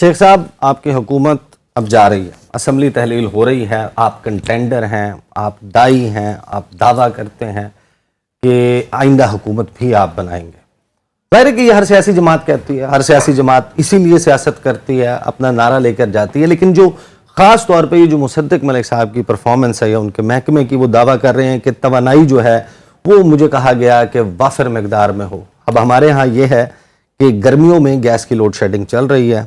شیخ صاحب، آپ کی حکومت اب جا رہی ہے، اسمبلی تحلیل ہو رہی ہے، آپ کنٹینڈر ہیں، آپ دائی ہیں، آپ دعویٰ کرتے ہیں کہ آئندہ حکومت بھی آپ بنائیں گے۔ ظاہر ہے کہ یہ ہر سیاسی جماعت کہتی ہے، ہر سیاسی جماعت اسی لیے سیاست کرتی ہے، اپنا نعرہ لے کر جاتی ہے، لیکن جو خاص طور پہ یہ جو مصدق ملک صاحب کی پرفارمنس ہے یا ان کے محکمے کی، وہ دعویٰ کر رہے ہیں کہ توانائی جو ہے وہ مجھے کہا گیا کہ وافر مقدار میں ہو۔ اب ہمارے ہاں یہ ہے کہ گرمیوں میں گیس کی لوڈ شیڈنگ چل رہی ہے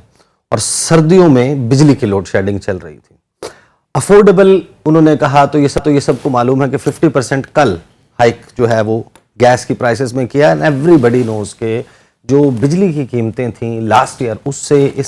اور سردیوں میں بجلی کی لوڈ شیڈنگ چل رہی تھی۔ افورڈیبل انہوں نے کہا تو یہ سب کو معلوم ہے کہ 50% کل ہائک جو ہے وہ گیس کی پرائسز میں کیا ہے۔ ایوری بڈی نوز کہ جو بجلی کی قیمتیں تھیں لاسٹ ایئر اس سے اس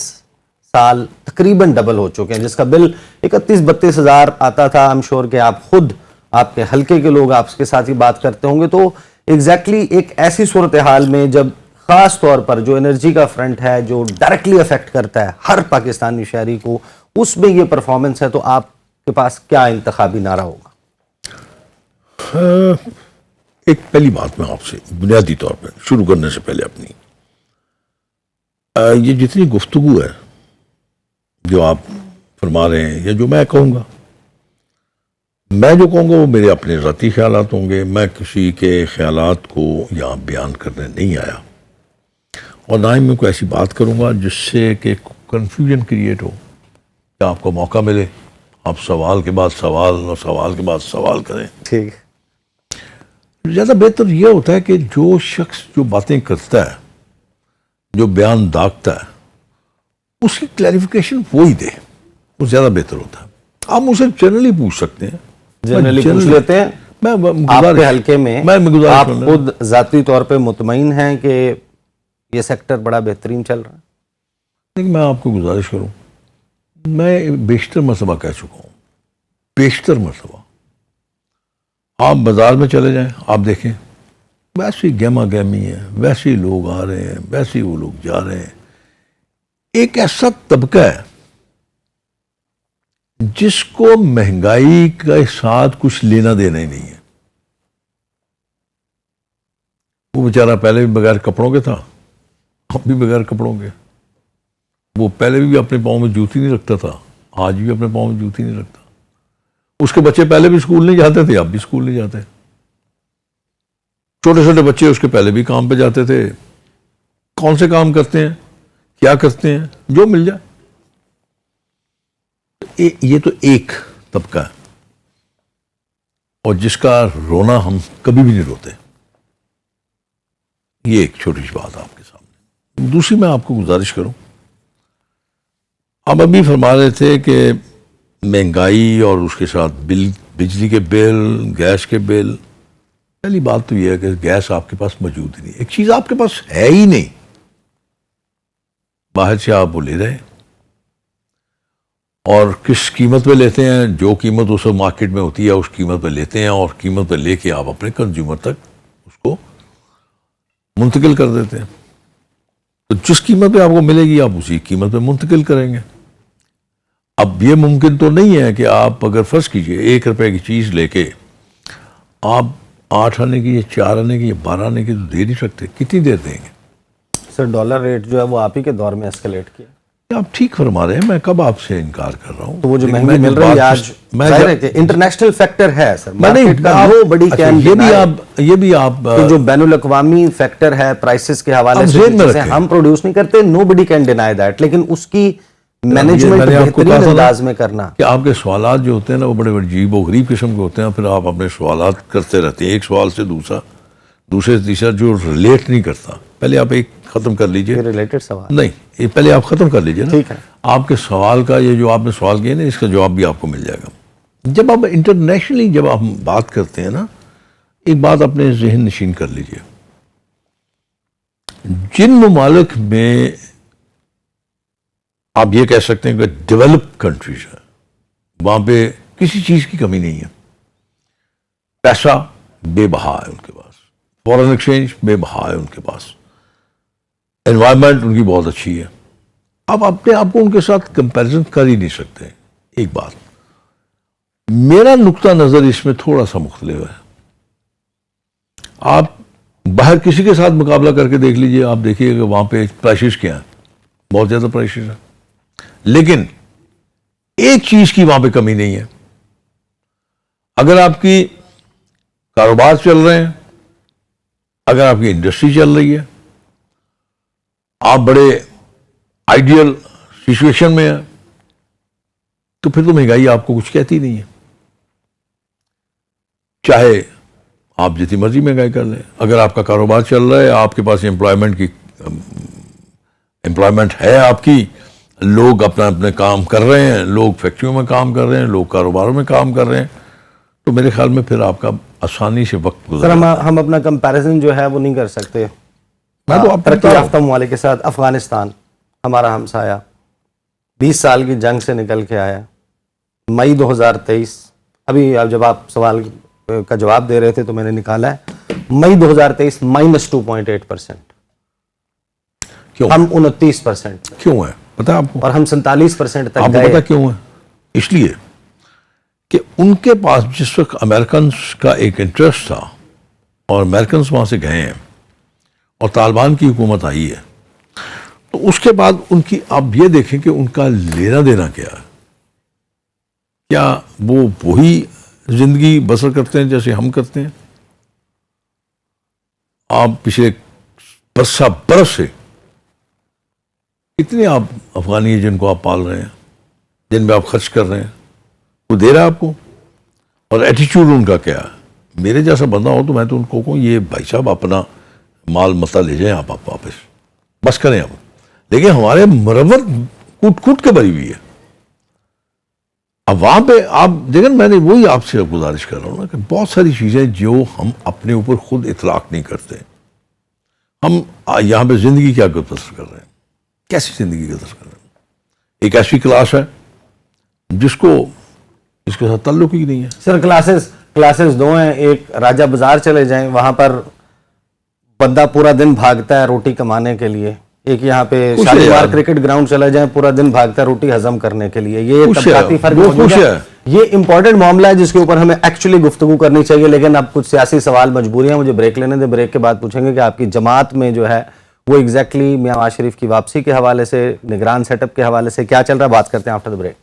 سال تقریباً ڈبل ہو چکے ہیں، جس کا بل 31-32 ہزار آتا تھا۔ I'm sure کہ آپ خود، آپ کے حلقے کے لوگ آپ کے ساتھ ہی بات کرتے ہوں گے، تو ایگزیکٹلی ایک ایسی صورتحال میں جب خاص طور پر جو انرجی کا فرنٹ ہے جو ڈائریکٹلی افیکٹ کرتا ہے ہر پاکستانی شہری کو، اس میں یہ پرفارمنس ہے، تو آپ کے پاس کیا انتخابی نعرہ ہوگا؟ ایک پہلی بات میں آپ سے بنیادی طور پر شروع کرنے سے پہلے اپنی یہ جتنی گفتگو ہے جو آپ فرما رہے ہیں یا جو میں کہوں گا، میں جو کہوں گا وہ میرے اپنے ذاتی خیالات ہوں گے۔ میں کسی کے خیالات کو یہاں بیان کرنے نہیں آیا، اور نہ ہی میں کوئی ایسی بات کروں گا جس سے کہ کنفیوژن کریٹ ہو، کہ آپ کو موقع ملے آپ سوال کے بعد سوال اور سوال کے بعد سوال کریں۔ ٹھیک، زیادہ بہتر یہ ہوتا ہے کہ جو شخص جو باتیں کرتا ہے، جو بیان داغتا ہے، اس کی کلیریفیکیشن وہی دے، وہ زیادہ بہتر ہوتا ہے۔ آپ مجھ سے جنرلی پوچھ سکتے ہیں، جنرلی پوچھ لیتے ہیں۔ آپ کے حلقے میں آپ خود ذاتی طور پہ مطمئن ہیں کہ یہ سیکٹر بڑا بہترین چل رہا ہے؟ لیکن میں آپ کو گزارش کروں، میں بیشتر مرتبہ کہہ چکا ہوں، بیشتر مرتبہ آپ بازار میں چلے جائیں، آپ دیکھیں ویسی گہما گہمی ہے، ویسے ہی لوگ آ رہے ہیں، ویسے ہی وہ لوگ جا رہے ہیں۔ ایک ایسا طبقہ ہے جس کو مہنگائی کے ساتھ کچھ لینا دینا ہی نہیں ہے۔ وہ بیچارہ پہلے بھی بغیر کپڑوں کے تھا، اب بھی بغیر کپڑوں کے۔ وہ پہلے بھی اپنے پاؤں میں جوتی نہیں رکھتا تھا، آج بھی اپنے پاؤں میں جوتی نہیں رکھتا۔ اس کے بچے پہلے بھی اسکول نہیں جاتے تھے، اب بھی اسکول نہیں جاتے۔ چھوٹے چھوٹے بچے اس کے پہلے بھی کام پہ جاتے تھے۔ کون سے کام کرتے ہیں، کیا کرتے ہیں، جو مل جائے۔ یہ تو ایک طبقہ ہے، اور جس کا رونا ہم کبھی بھی نہیں روتے۔ یہ ایک چھوٹی سی بات آپ کے سامنے۔ دوسری میں آپ کو گزارش کروں، آپ ابھی فرما رہے تھے کہ مہنگائی اور اس کے ساتھ بل، بجلی کے بل، گیس کے بل۔ پہلی بات تو یہ ہے کہ گیس آپ کے پاس موجود ہی نہیں، ایک چیز آپ کے پاس ہے ہی نہیں، باہر سے آپ وہ لے رہے ہیں، اور کس قیمت پہ لیتے ہیں، جو قیمت اس مارکیٹ میں ہوتی ہے اس قیمت پہ لیتے ہیں، اور قیمت پہ لے کے آپ اپنے کنزیومر تک اس کو منتقل کر دیتے ہیں۔ تو جس قیمت پہ آپ کو ملے گی آپ اسی قیمت پہ منتقل کریں گے۔ اب یہ ممکن تو نہیں ہے کہ آپ اگر فرض کیجئے 1 روپے کی چیز لے کے آپ 8 آنے کی یا 4 آنے کی یا 12 آنے کی تو دے نہیں سکتے، کتنی دیر دیں گے؟ سر ڈالر ریٹ جو ہے وہ آپ ہی کے دور میں اسکلیٹ کیا۔ آپ ٹھیک فرما رہے ہیں، میں کب آپ سے انکار کر رہا ہوں؟ تو وہ جو مہنگی مل رہی ہے آج، ظاہر ہے کہ انٹرنیشنل فیکٹر ہے سر، مارکیٹ کا وہ بڑی کین یہ بھی آپ جو بین الاقوامی فیکٹر ہے پرائسز کے حوالے سے چیزیں ہم پروڈیوس نہیں کرتے، نو بڈی کین ڈینائی دیٹ، لیکن اس کی مینجمنٹ بہترین انداز میں کرنا۔ کہ آپ کے سوالات جو ہوتے ہیں نا وہ بڑے عجیب و غریب قسم کے ہوتے ہیں، پھر آپ اپنے سوالات کرتے رہتے ہیں، ایک سوال سے دوسرا، دوسرے سے تیسرا، جو ریلیٹ نہیں کرتا۔ پہلے آپ ایک ختم کر لیجئے، ریلیٹڈ سوال نہیں، یہ پہلے آپ ختم کر لیجئے نا۔ ٹھیک ہے، آپ کے سوال کا یہ جو آپ نے سوال کیا نا، اس کا جواب بھی آپ کو مل جائے گا۔ جب آپ انٹرنیشنلی جب آپ بات کرتے ہیں نا، ایک بات اپنے ذہن نشین کر لیجئے، جن ممالک میں آپ یہ کہہ سکتے ہیں کہ ڈیولپ کنٹریز ہیں، وہاں پہ کسی چیز کی کمی نہیں ہے، پیسہ بے بہا ہے ان کے پاس، فورن ایکسچینج بے بہا ہے ان کے پاس، انوائرمنٹ ان کی بہت اچھی ہے۔ آپ اپنے آپ کو ان کے ساتھ کمپیریزن کر ہی نہیں سکتے۔ ایک بات، میرا نقطہ نظر اس میں تھوڑا سا مختلف ہے۔ آپ باہر کسی کے ساتھ مقابلہ کر کے دیکھ لیجئے، آپ دیکھیے کہ وہاں پہ پرائسز کیا ہیں، بہت زیادہ پرائسز ہیں۔ لیکن ایک چیز کی وہاں پہ کمی نہیں ہے. اگر آپ کی کاروبار چل رہے ہیں, اگر آپ کی انڈسٹری چل رہی ہے, آپ بڑے آئیڈیل سچویشن میں ہیں, تو پھر تو مہنگائی آپ کو کچھ کہتی نہیں ہے. چاہے آپ جتنی مرضی مہنگائی کر لیں, اگر آپ کا کاروبار چل رہا ہے, آپ کے پاس امپلائمنٹ ہے, آپ کی لوگ اپنے کام کر رہے ہیں, لوگ فیکٹریوں میں کام کر رہے ہیں, لوگ کاروباروں میں کام کر رہے ہیں, تو میرے خیال میں پھر آپ کا آسانی سے وقت سر گزرا. ہم اپنا کمپیریزن جو ہے وہ نہیں کر سکتے میں تو آپ کو ترقی بتا رہا یافتہ ممالک کے ساتھ. افغانستان ہمارا ہمسایہ 20 سال کی جنگ سے نکل کے آیا. مئی 2023 ابھی جب آپ سوال کا جواب دے رہے تھے تو میں نے نکالا ہے, مئی 2023 -2.8%, کیوں ہم 29%, کیوں ہے پتہ ہے آپ کو؟ اور ہم 47% آپ تک کو گئے. پتا کیوں ہے؟ اس لیے کہ ان کے پاس جس وقت امریکنز کا ایک انٹرسٹ تھا اور امریکنز وہاں سے گئے ہیں اور طالبان کی حکومت آئی ہے, تو اس کے بعد ان کی آپ یہ دیکھیں کہ ان کا لینا دینا کیا ہے. کیا وہ وہی زندگی بسر کرتے ہیں جیسے ہم کرتے ہیں؟ آپ پچھلے برس سے کتنے آپ افغانی ہیں جن کو آپ پال رہے ہیں, جن پہ آپ خرچ کر رہے ہیں, وہ دے رہا ہے آپ کو؟ اور ایٹیچیوڈ ان کا کیا ہے؟ میرے جیسا بندہ ہو تو میں تو ان کو کہوں یہ بھائی صاحب اپنا مال متا لے جائیں, آپ واپس بس کریں آپ. لیکن ہمارے مرور کوٹ کوٹ کے بری ہوئی ہے. اب وہاں پہ آپ دیکھیں, میں نے وہی آپ سے گزارش کر رہا ہوں نا کہ بہت ساری چیزیں جو ہم اپنے اوپر خود اطلاق نہیں کرتے. ہم یہاں پہ زندگی کیا بسر کر رہے ہیں, کیسی زندگی بسر کر رہے ہیں. ایک ایسی کلاس ہے جس کو اس کے ساتھ تعلق ہی نہیں ہے. سر کلاسز دو ہیں. ایک راجہ بازار چلے جائیں, وہاں پر بندہ پورا دن بھاگتا ہے روٹی کمانے کے لیے. ایک یہاں پہ شالیمار کرکٹ گراؤنڈ چلا جائیں, پورا دن بھاگتا ہے روٹی ہضم کرنے کے لیے. یہ طبقاتی فرق موجود ہے. یہ امپورٹنٹ معاملہ ہے جس کے اوپر ہمیں ایکچولی گفتگو کرنی چاہیے. لیکن اب کچھ سیاسی سوال مجبوریاں, مجھے بریک لینے دیں, بریک کے بعد پوچھیں گے کہ آپ کی جماعت میں جو ہے وہ ایگزیکٹلی میاں نواز شریف کی واپسی کے حوالے سے, نگران سیٹ اپ کے حوالے سے کیا چل رہا ہے. بات کرتے ہیں آفٹر دی بریک.